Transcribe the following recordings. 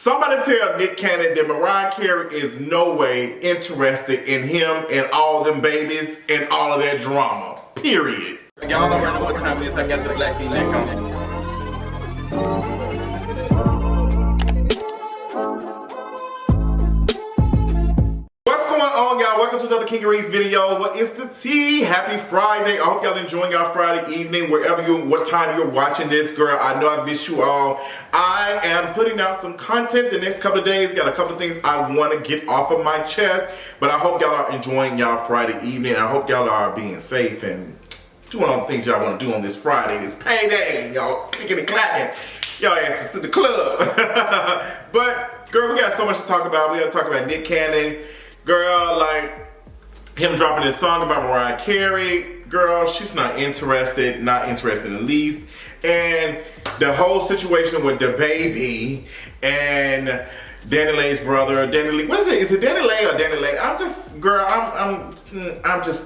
Somebody tell Nick Cannon that Mariah Carey is no way interested in him and all them babies and all of that drama. Period. Y'all already know what time it is. I got the black V-neck on. Welcome to another King Reed's video. What is the tea? Happy Friday. I hope y'all enjoying your Friday evening wherever what time you're watching this, girl. I know I miss you all. I am putting out some content the next couple of days. Got a couple of things I want to get off of my chest, but I hope y'all are enjoying y'all Friday evening. I hope y'all are being safe and doing all the things y'all want to do on this Friday. It's payday. Y'all clicking and clacking. Y'all asses to the club. But girl, we got so much to talk about. We got to talk about Nick Cannon. Girl, like him dropping his song about Mariah Carey. Girl, she's not interested in the least. And the whole situation with the baby and Danny Lay's brother, Danny Lee. What is it? Is it Danny Lay or Danny Lay? I'm just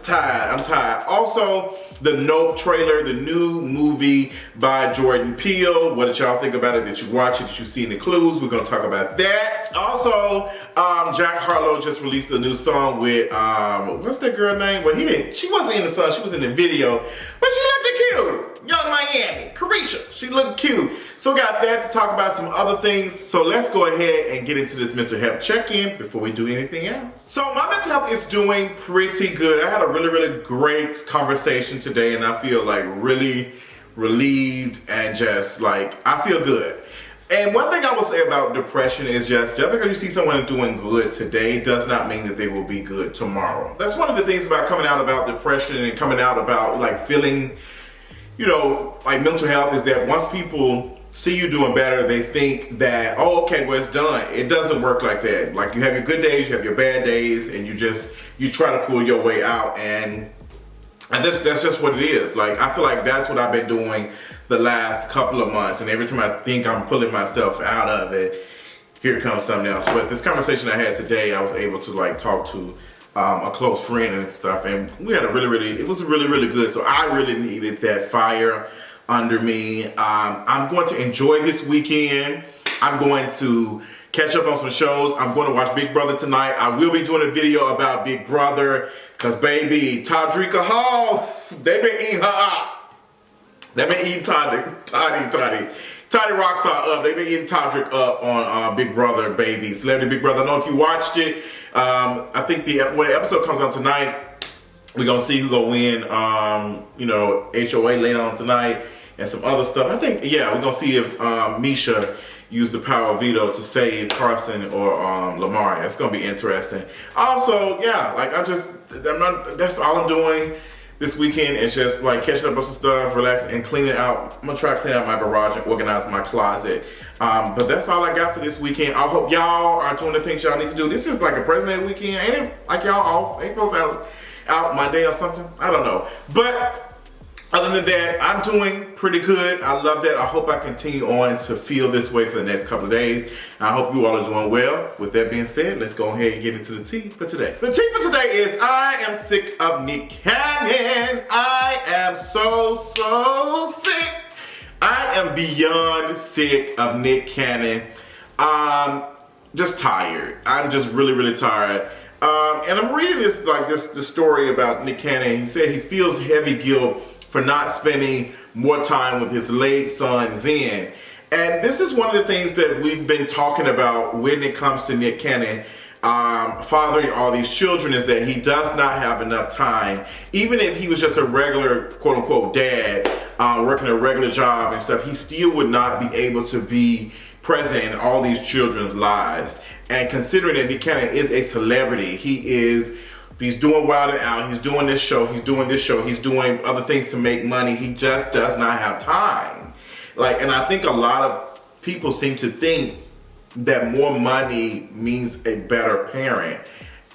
tired. I'm tired. Also, the Nope trailer, the new movie by Jordan Peele. What did y'all think about it? Did you watch it? Did you see any clues? We're gonna talk about that. Also, Jack Harlow just released a new song with what's that girl name? Well, she wasn't in the song. She was in the video, but she looked cute. Young Miami, Carisha, she looked cute. So got that to talk about some other things. So let's go ahead and get into this mental health check-in before we do anything else. So my mental health is doing pretty good. I had a really great conversation today and I feel like really relieved and just like, I feel good. And one thing I will say about depression is just because you see someone doing good today does not mean that they will be good tomorrow. That's one of the things about coming out about depression and coming out about like feeling, you know, like mental health is that once people see you doing better, they think that, oh, okay, well, it's done. It doesn't work like that. Like you have your good days, you have your bad days, and you try to pull your way out, and that's just what it is. Like, I feel like that's what I've been doing the last couple of months, and every time I think I'm pulling myself out of it, here comes something else. But this conversation I had today, I was able to like talk to a close friend and stuff, and we had it was really good. So I really needed that fire under me. I'm going to enjoy this weekend. I'm going to catch up on some shows. I'm going to watch Big Brother tonight. I will be doing a video about Big Brother because baby, Todrica Hall, they've been eating her up. They've been eating Toddy Rockstar up. They've been eating Todrick up on Big Brother, baby. Celebrity Big Brother. I don't know if you watched it. I think when the episode comes out tonight, we're going to see who's going to win, you know, HOA later on tonight and some other stuff. I think, yeah, we're going to see if Misha used the power of veto to save Carson or Lamar. It's going to be interesting. Also, yeah, like that's all I'm doing this weekend is just like catching up on some stuff, relaxing, and cleaning out. I'm gonna try to clean out my garage and organize my closet. But that's all I got for this weekend. I hope y'all are doing the things y'all need to do. This is like a President weekend. Ain't it like y'all off? Ain't folks out Monday or something? I don't know. But other than that, I'm doing pretty good. I love that. I hope I continue on to feel this way for the next couple of days. I hope you all are doing well. With that being said, let's go ahead and get into the tea for today. The tea for today is I am sick of Nick Cannon. I am so sick. I am beyond sick of Nick Cannon. Just tired. I'm just really tired. And I'm reading this story about Nick Cannon. He said he feels heavy guilt for not spending more time with his late son, Zen. And this is one of the things that we've been talking about when it comes to Nick Cannon fathering all these children is that he does not have enough time. Even if he was just a regular, quote unquote, dad, working a regular job and stuff, he still would not be able to be present in all these children's lives. And considering that Nick Cannon is a celebrity, he's doing Wild and Out, he's doing this show, he's doing other things to make money. He just does not have time. Like, and I think a lot of people seem to think that more money means a better parent.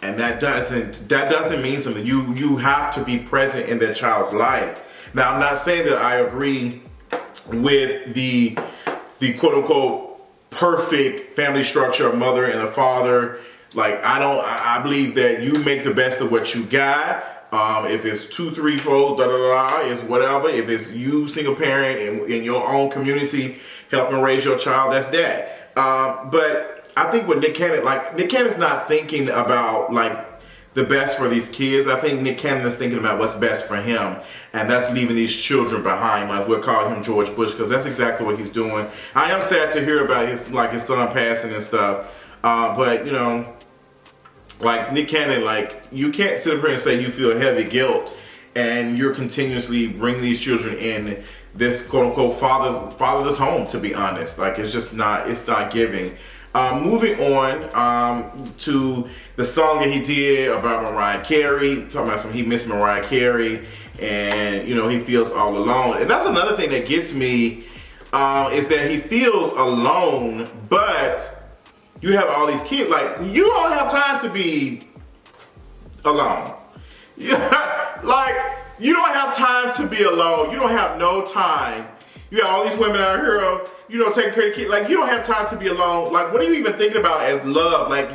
And that doesn't mean something. You have to be present in their child's life. Now, I'm not saying that I agree with the quote unquote perfect family structure, a mother and a father. Like, I believe that you make the best of what you got. If it's 2, 3, 4, it's whatever. If it's you, single parent, in your own community, helping raise your child, that's that. But I think with Nick Cannon's not thinking about like the best for these kids. I think Nick Cannon is thinking about what's best for him, and that's leaving these children behind. Like we'll call him George Bush, because that's exactly what he's doing. I am sad to hear about his son passing and stuff, but you know, like Nick Cannon, like you can't sit up here and say you feel heavy guilt, and you're continuously bringing these children in this quote unquote fatherless home. To be honest, like it's not giving. Moving on to the song that he did about Mariah Carey, talking about he missed Mariah Carey, and you know he feels all alone. And that's another thing that gets me, is that he feels alone, but you have all these kids. Like you don't have time to be alone. Like you don't have time to be alone. You don't have no time. You have all these women out here, you know, taking care of kids. Like, you don't have time to be alone. Like, what are you even thinking about as love? Like,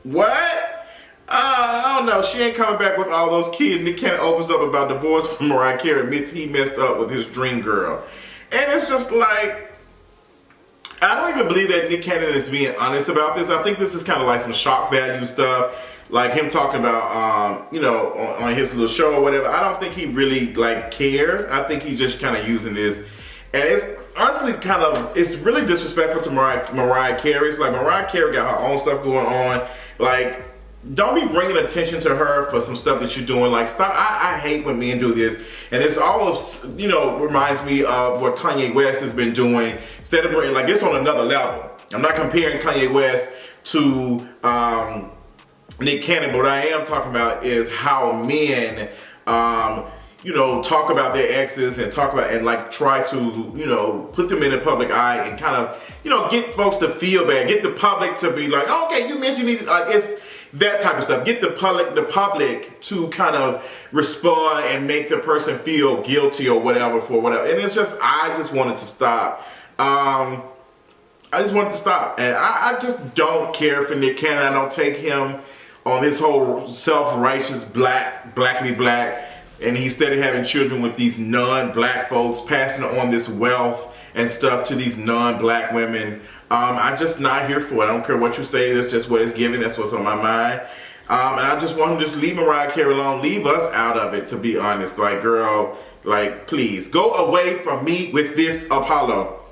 what? I don't know. She ain't coming back with all those kids. Nick Cannon opens up about divorce from Mariah Carey, admits he messed up with his dream girl. And it's just like, I don't even believe that Nick Cannon is being honest about this. I think this is kind of like some shock value stuff. Like him talking about, you know, on his little show or whatever. I don't think he really, like, cares. I think he's just kind of using this. And it's honestly it's really disrespectful to Mariah Carey. It's like Mariah Carey got her own stuff going on. Like, don't be bringing attention to her for some stuff that you're doing. Like, stop. I hate when men do this. And it's all, you know, reminds me of what Kanye West has been doing. Instead of bringing, like, it's on another level. I'm not comparing Kanye West to Nick Cannon, but what I am talking about is how men, you know, talk about their exes and talk about and like try to, you know, put them in the public eye and kind of, you know, get folks to feel bad, get the public to be like, oh, okay, you need to, like, it's that type of stuff. Get the public to kind of respond and make the person feel guilty or whatever for whatever. And it's just, I just wanted to stop. And I just don't care for Nick Cannon. I don't take him on this whole self-righteous blackity black. And he started having children with these non-black folks, passing on this wealth and stuff to these non-black women. I'm just not here for it. I don't care what you say. That's just what it's giving. That's what's on my mind. And I just want him to just leave Mariah Carey alone. Leave us out of it, to be honest. Like, girl, like, please. Go away from me with this, Apollo.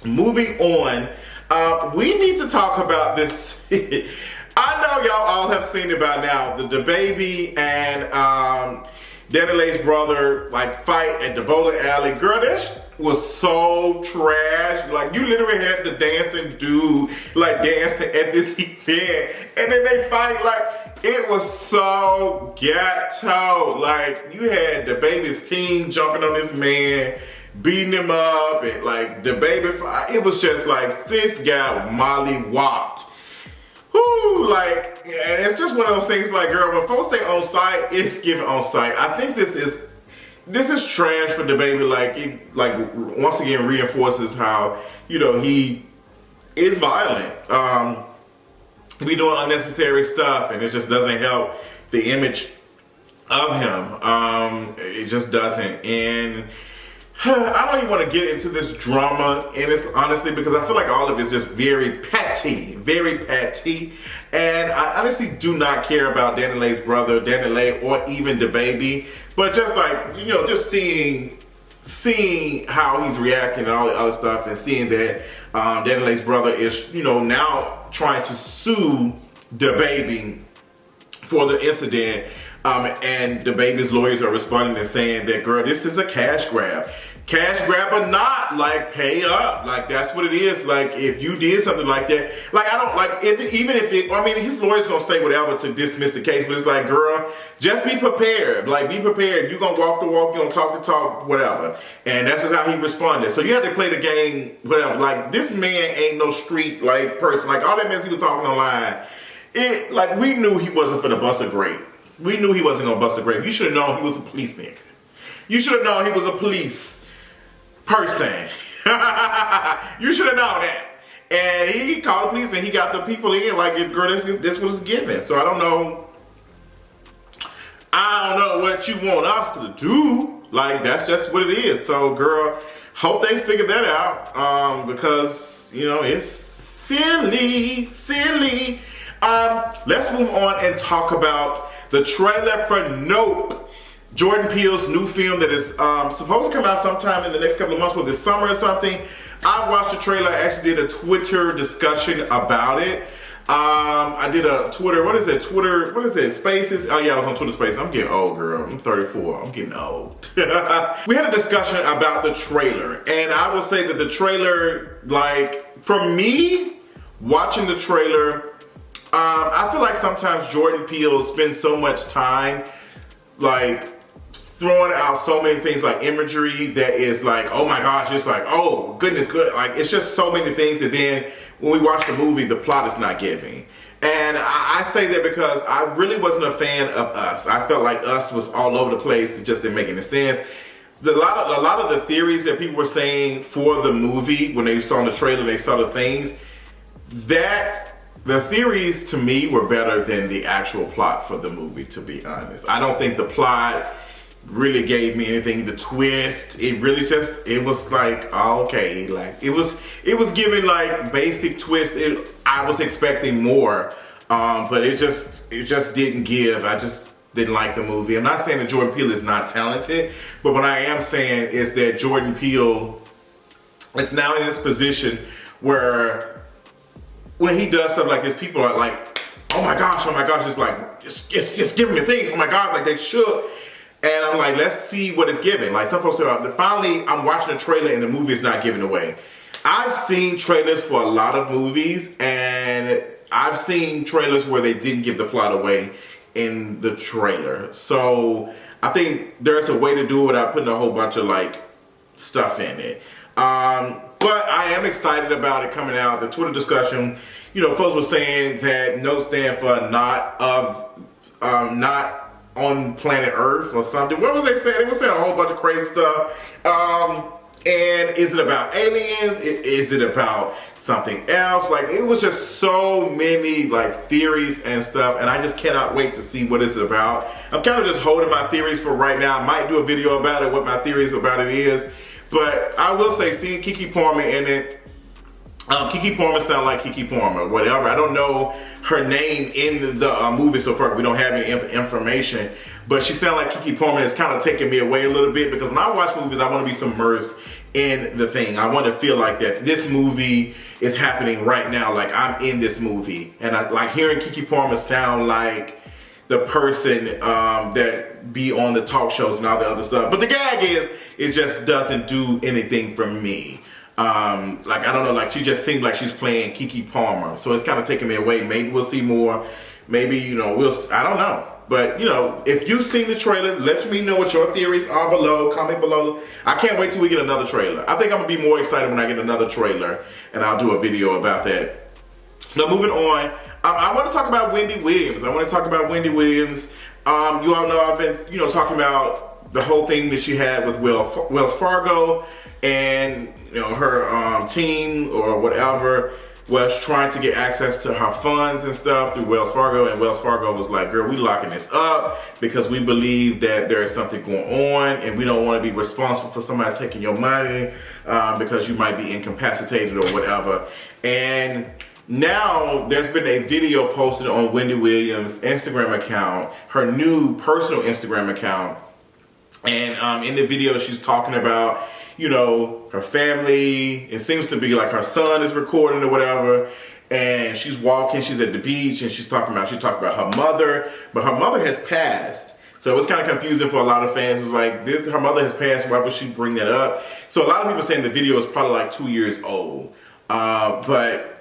Moving on. We need to talk about this. I know y'all all have seen it by now. The DaBaby and Danile's brother, like, fight at the bowling alley. Girl, that was so trash. Like, you literally had the dancing dude, like, dancing at this event. And then they fight, like, it was so ghetto. Like, you had DaBaby's team jumping on this man, beating him up, and, like, DaBaby, it was just like, sis got molly-whopped. Whoo, like, and it's just one of those things, like, girl, when folks say on site, it's given on site. I think this is trash for DaBaby. Like, it, like, once again reinforces how, you know, he is violent. We doing unnecessary stuff, and it just doesn't help the image of him. It just doesn't. And I don't even want to get into this drama, and it's honestly because I feel like all of it's just very petty, and I honestly do not care about Danile's brother, Danile, or even DaBaby, but just like, you know, just seeing how he's reacting and all the other stuff, and seeing that Danile's brother is, you know, now trying to sue DaBaby for the incident. And DaBaby's lawyers are responding and saying that, girl, this is a cash grab. Cash grab or not, like, pay up. Like, that's what it is. Like, if you did something like that, like, I don't, like, even if it, I mean, his lawyer's gonna say whatever to dismiss the case, but it's like, girl, just be prepared. Like, be prepared. You're gonna walk the walk, you're gonna talk the talk, whatever. And that's just how he responded. So you have to play the game, whatever. Like, this man ain't no street, like, person. Like, all that mess he was talking online, it, like, we knew he wasn't for the bust a grape. We knew he wasn't gonna bust a grape. You should have known he was a policeman. You should have known he was a police person. You should have known that. And he called the police and he got the people in, like, girl, this was given. So I don't know what you want us to do. Like, that's just what it is. So, girl, hope they figure that out. Because, you know, it's silly. Let's move on and talk about the trailer for Nope, Jordan Peele's new film that is supposed to come out sometime in the next couple of months, whether it's summer or something. I watched the trailer. I actually did a Twitter discussion about it. I did a Twitter, what is it, Spaces? Oh yeah, I was on Twitter Spaces. I'm getting old, girl. I'm 34. I'm getting old. We had a discussion about the trailer, and I will say that the trailer, like, for me, watching the trailer, I feel like sometimes Jordan Peele spends so much time, like, throwing out so many things like imagery that is like, oh my gosh, it's like, oh goodness, good. Like, it's just so many things that then when we watch the movie, the plot is not giving. And I say that because I really wasn't a fan of Us. I felt like Us was all over the place. It just didn't make any sense. A lot of the theories that people were saying for the movie, when they saw the trailer, they saw the things, that the theories to me were better than the actual plot for the movie, to be honest. I don't think the plot really gave me anything. The twist, it really just, it was like, oh, okay, like it was giving like basic twist. I was expecting more, but it just didn't give. I just didn't like the movie. I'm not saying that Jordan Peele is not talented, but what I am saying is that Jordan Peele is now in this position where when he does stuff like this, people are like, oh my gosh, it's like, it's giving me things, oh my God, like they should. And I'm like, let's see what it's giving. Like some folks say, finally, I'm watching a trailer and the movie is not giving away. I've seen trailers for a lot of movies, and I've seen trailers where they didn't give the plot away in the trailer. So I think there's a way to do it without putting a whole bunch of like stuff in it. But I am excited about it coming out. The Twitter discussion, you know, folks were saying that NOTE stand for not on planet Earth or something. What was they saying? They were saying a whole bunch of crazy stuff. And is it about aliens? Is it about something else? Like, it was just so many like theories and stuff, and I just cannot wait to see what it's about. I'm kind of just holding my theories for right now. I might do a video about it, what my theories about it is. But I will say, seeing Keke Palmer in it, Keke Palmer sound like Keke Palmer, whatever. I don't know her name in the movie so far. We don't have any information, but she sound like Keke Palmer. It's kind of taking me away a little bit, because when I watch movies, I want to be submersed in the thing. I want to feel like that this movie is happening right now, like I'm in this movie. And I like hearing Keke Palmer sound like the person that be on the talk shows and all the other stuff. But the gag is, it just doesn't do anything for me. Like, I don't know, like she just seemed like she's playing Keke Palmer. So it's kind of taking me away. Maybe we'll see more. Maybe, you know, I don't know. But, you know, if you've seen the trailer, let me know what your theories are below. Comment below. I can't wait till we get another trailer. I think I'm going to be more excited when I get another trailer, and I'll do a video about that. Now, moving on, I want to talk about Wendy Williams. You all know I've been, you know, talking about the whole thing that she had with Wells Fargo, and, you know, her team or whatever was trying to get access to her funds and stuff through Wells Fargo, and Wells Fargo was like, girl, we locking this up because we believe that there is something going on, and we don't want to be responsible for somebody taking your money because you might be incapacitated or whatever. And now there's been a video posted on Wendy Williams' Instagram account, her new personal Instagram account, and in the video she's talking about, you know, her family. It seems to be like her son is recording or whatever, and she's walking, she's at the beach, and she talked about her mother, but her mother has passed. So it was kind of confusing for a lot of fans. It was like, her mother has passed, why would she bring that up? So a lot of people saying the video is probably like 2 years old. But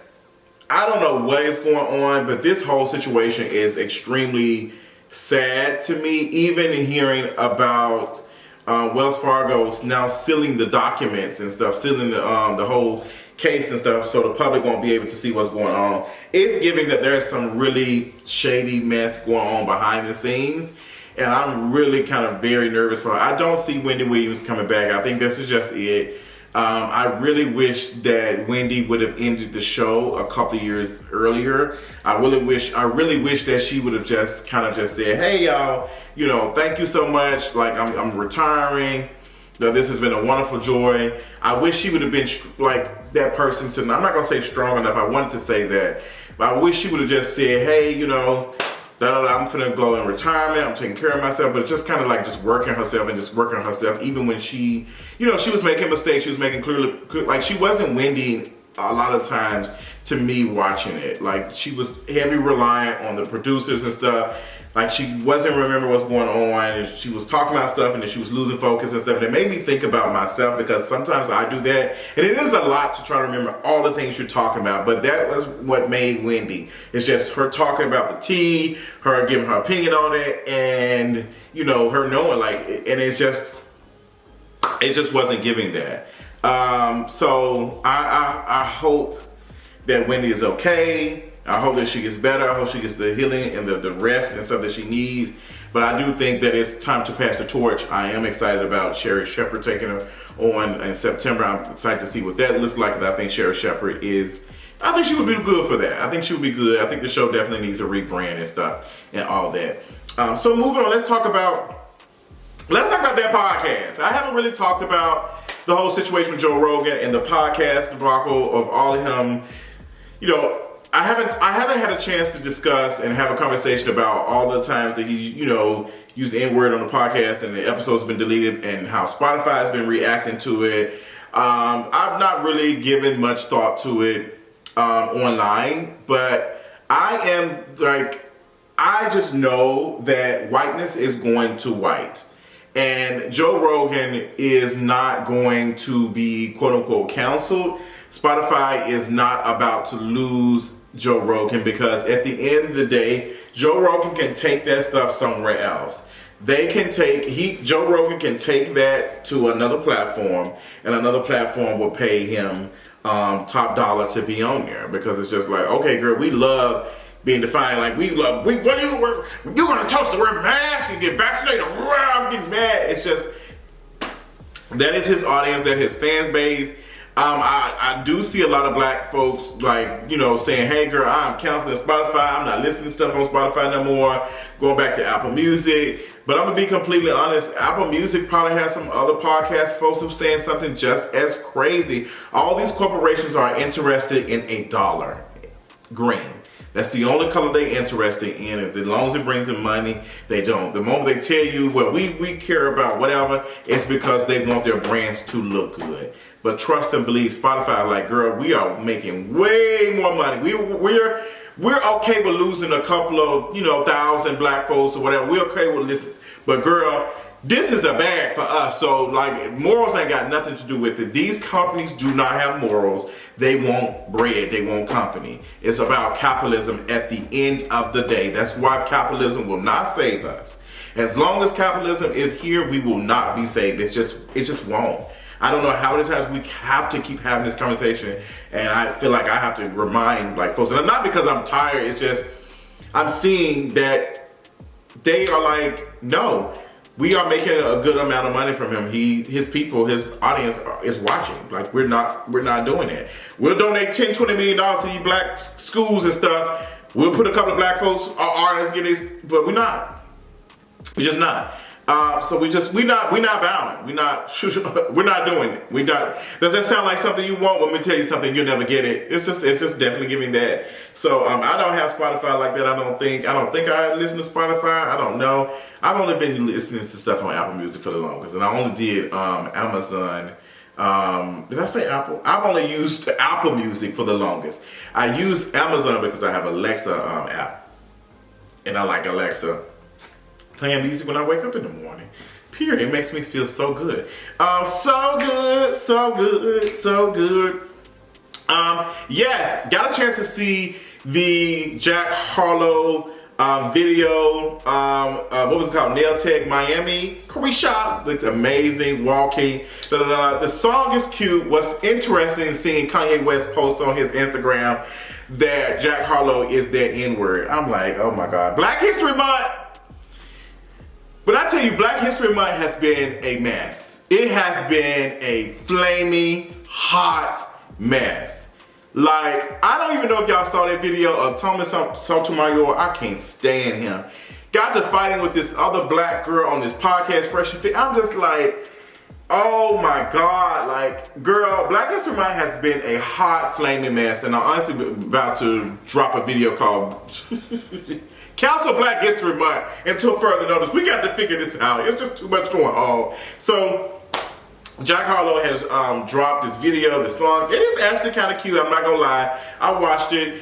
I don't know what is going on, but this whole situation is extremely sad to me. Even hearing about Wells Fargo's now sealing the documents and stuff, sealing the whole case and stuff, so the public won't be able to see what's going on. It's giving that there's some really shady mess going on behind the scenes, and I'm really kind of very nervous for her. I don't see Wendy Williams coming back. I think this is just it. I really wish that Wendy would have ended the show a couple of years earlier. I really wish that she would have just kind of just said, hey y'all, you know, thank you so much. Like, I'm retiring. That this has been a wonderful joy. I wish she would have been like that person to, I'm not gonna say strong enough, I wanted to say that, but I wish she would have just said, hey, you know, I'm finna go in retirement, I'm taking care of myself, but just kind of like just working herself, even when she, you know, she was making mistakes, she was making clearly, like she wasn't Wendy a lot of times to me watching it. Like she was heavy reliant on the producers and stuff. Like she wasn't remembering what's going on, and she was talking about stuff and then she was losing focus and stuff. And it made me think about myself because sometimes I do that. And it is a lot to try to remember all the things you're talking about, but that was what made Wendy. It's just her talking about the tea, her giving her opinion on it, and you know, her knowing like, and it just wasn't giving that. So I hope that Wendy is okay. I hope that she gets better. I hope she gets the healing and the rest and stuff that she needs. But I do think that it's time to pass the torch. I am excited about Sherri Shepherd taking her on in September. I'm excited to see what that looks like. I think Sherri Shepherd I think she would be good for that. I think she would be good. I think the show definitely needs a rebrand and stuff and all that. So moving on, let's talk about that podcast. I haven't really talked about the whole situation with Joe Rogan and the podcast debacle of all of him. You know, I haven't had a chance to discuss and have a conversation about all the times that he, you know, used the N-word on the podcast and the episode's been deleted and how Spotify has been reacting to it. I've not really given much thought to it online, but I just know that whiteness is going to white. And Joe Rogan is not going to be quote unquote canceled. Spotify is not about to lose Joe Rogan because at the end of the day, Joe Rogan can take that stuff somewhere else. Joe Rogan can take that to another platform, and another platform will pay him top dollar to be on there because it's just like, okay, girl, we love being defined. Like you're gonna toast the word mask and get vaccinated. I'm getting mad. It's just that is his audience, that his fan base. I do see a lot of black folks like, you know, saying, hey girl, I'm canceling Spotify. I'm not listening to stuff on Spotify no more. Going back to Apple Music. But I'm gonna be completely honest, Apple Music probably has some other podcast folks who are saying something just as crazy. All these corporations are interested in $1 green. That's the only color they're interested in. As long as it brings them money, they don't. The moment they tell you, well, we care about whatever, it's because they want their brands to look good. But trust and believe, Spotify, like, girl, we are making way more money. We're okay with losing a couple of, you know, 1,000 black folks or whatever. We're okay with this. But girl, this is a bag for us. So like, morals ain't got nothing to do with it. These companies do not have morals. They want bread. They want company. It's about capitalism at the end of the day. That's why capitalism will not save us. As long as capitalism is here, we will not be saved. It just won't. I don't know how many times we have to keep having this conversation, and I feel like I have to remind like folks, and not because I'm tired, it's just I'm seeing that they are like, no, we are making a good amount of money from him. His people, his audience is watching. Like we're not doing it. We'll donate $10-20 million to these black schools and stuff. We'll put a couple of black folks, artists get this, but we're not. We're just not. So we're not bowing. We're not doing it. Does that sound like something you want? Let me tell you something, you'll never get it. It's just definitely giving that. So I don't have Spotify like that. I don't think I listen to Spotify. I don't know. I've only been listening to stuff on Apple Music for the longest, and I only did Amazon. Did I say Apple? I've only used Apple Music for the longest. I use Amazon because I have Alexa app, and I like Alexa playing music when I wake up in the morning. Period. It makes me feel so good. So good. Yes, got a chance to see the Jack Harlow video. What was it called? Nail Tech Miami. Rashad looked amazing walking. The song is cute. What's interesting is seeing Kanye West post on his Instagram that Jack Harlow is that N-word. I'm like, oh my God. Black History Month. But I tell you, Black History Month has been a mess. It has been a flaming hot mess. Like, I don't even know if y'all saw that video of Thomas Sotomayor. I can't stand him. Got to fighting with this other black girl on this podcast, Fresh and Fit. I'm just like, Oh my God, like, girl, Black History Month has been a hot, flaming mess, and I'm honestly about to drop a video called Cancel Black History Month until further notice. We got to figure this out. It's just too much going on. So, Jack Harlow has dropped this video, the song. It is actually kind of cute, I'm not gonna lie. I watched it.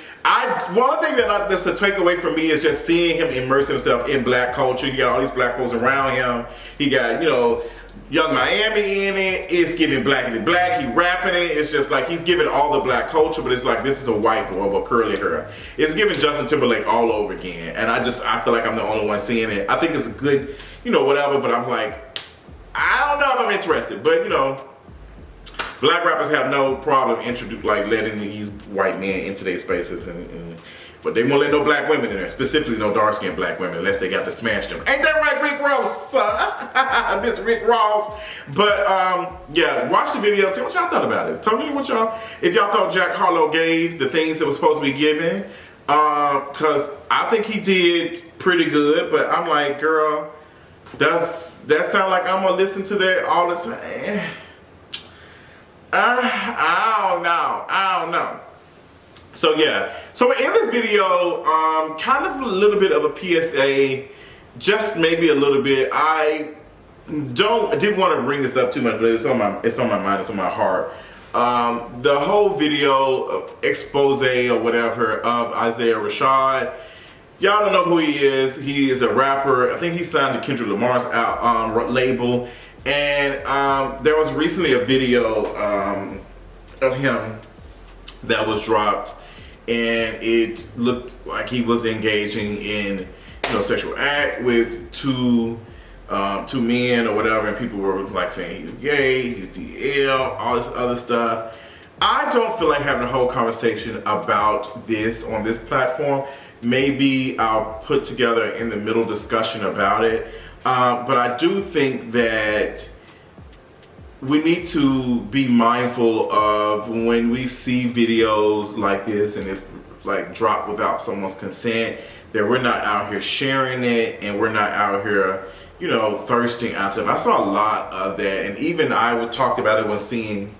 One thing that's a takeaway for me is just seeing him immerse himself in black culture. You got all these black folks around him. He got, you know, Young Miami in it. It's giving Blackity Black. He rapping it. It's just like he's giving all the black culture, but it's like this is a white boy with curly hair. It's giving Justin Timberlake all over again. And I feel like I'm the only one seeing it. I think it's a good, you know, whatever, but I'm like, I don't know if I'm interested. But, you know, black rappers have no problem letting these white men into their spaces, but they won't let no black women in there, specifically no dark-skinned black women, unless they got to smash them. Ain't that right, Rick Ross? Mr. Rick Ross. But yeah, watch the video. Tell me what y'all thought about it. Tell me if y'all thought Jack Harlow gave the things that was supposed to be given, because I think he did pretty good. But I'm like, girl, that sound like I'm gonna listen to that all the time. I don't know. So yeah, so in this video, kind of a little bit of a PSA, just maybe a little bit. I didn't want to bring this up too much, but it's on my mind, it's on my heart. The whole video expose or whatever of Isiah Rashad. Y'all don't know who he is. He is a rapper. I think he signed to Kendrick Lamar's label. And there was recently a video of him that was dropped, and it looked like he was engaging in, you know, sexual act with two men or whatever, and people were like saying he's gay, he's DL, all this other stuff. I don't feel like having a whole conversation about this on this platform. Maybe I'll put together in the middle discussion about it. But I do think that we need to be mindful of when we see videos like this and it's like dropped without someone's consent, that we're not out here sharing it and we're not out here, you know, thirsting after them. I saw a lot of that, and even I talked about it when seeing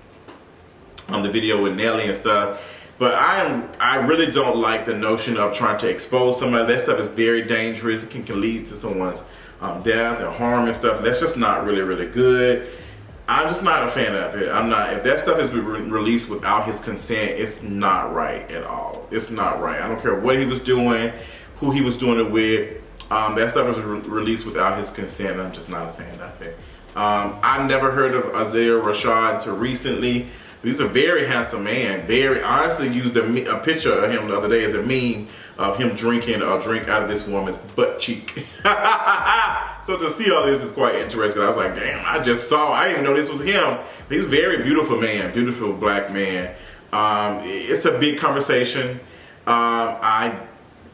the video with Nelly and stuff. But I really don't like the notion of trying to expose somebody. That stuff is very dangerous. It can lead to someone's death and harm and stuff. That's just not really good. I'm just not a fan of it. If that stuff is released without his consent, it's not right at all. It's not right. I don't care what he was doing, who he was doing it with. That stuff was released without his consent. I'm just not a fan of it. I've never heard of Isiah Rashad until recently. He's a very handsome man. I honestly used a picture of him the other day as a meme of him drinking a drink out of this woman's butt cheek. So to see all this is quite interesting. I was like, damn, I didn't even know this was him. He's a very beautiful man, beautiful black man. It's a big conversation. I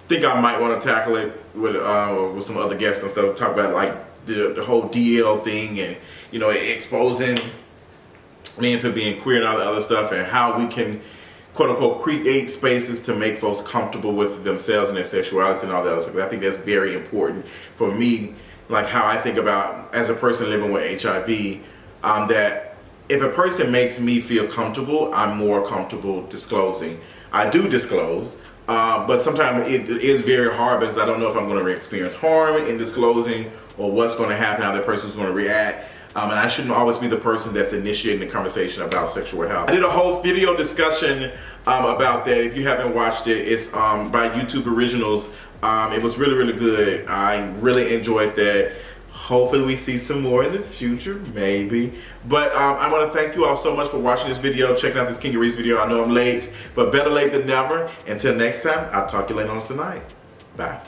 think I might want to tackle it with some other guests and stuff, talk about like the whole DL thing and, you know, exposing men for being queer and all the other stuff, and how we can, quote unquote, create spaces to make folks comfortable with themselves and their sexuality and all that other stuff. I think that's very important for me, like how I think about as a person living with HIV, that if a person makes me feel comfortable, I'm more comfortable disclosing. I do disclose, but sometimes it is very hard because I don't know if I'm going to experience harm in disclosing or what's going to happen, how that person's going to react. And I shouldn't always be the person that's initiating the conversation about sexual health. I did a whole video discussion about that. If you haven't watched it, it's by YouTube Originals. It was really good. I really enjoyed that. Hopefully we see some more in the future, maybe. But I want to thank you all so much for watching this video, checking out this King of Reese video. I know I'm late, but better late than never. Until next time, I'll talk to you later on tonight. Bye.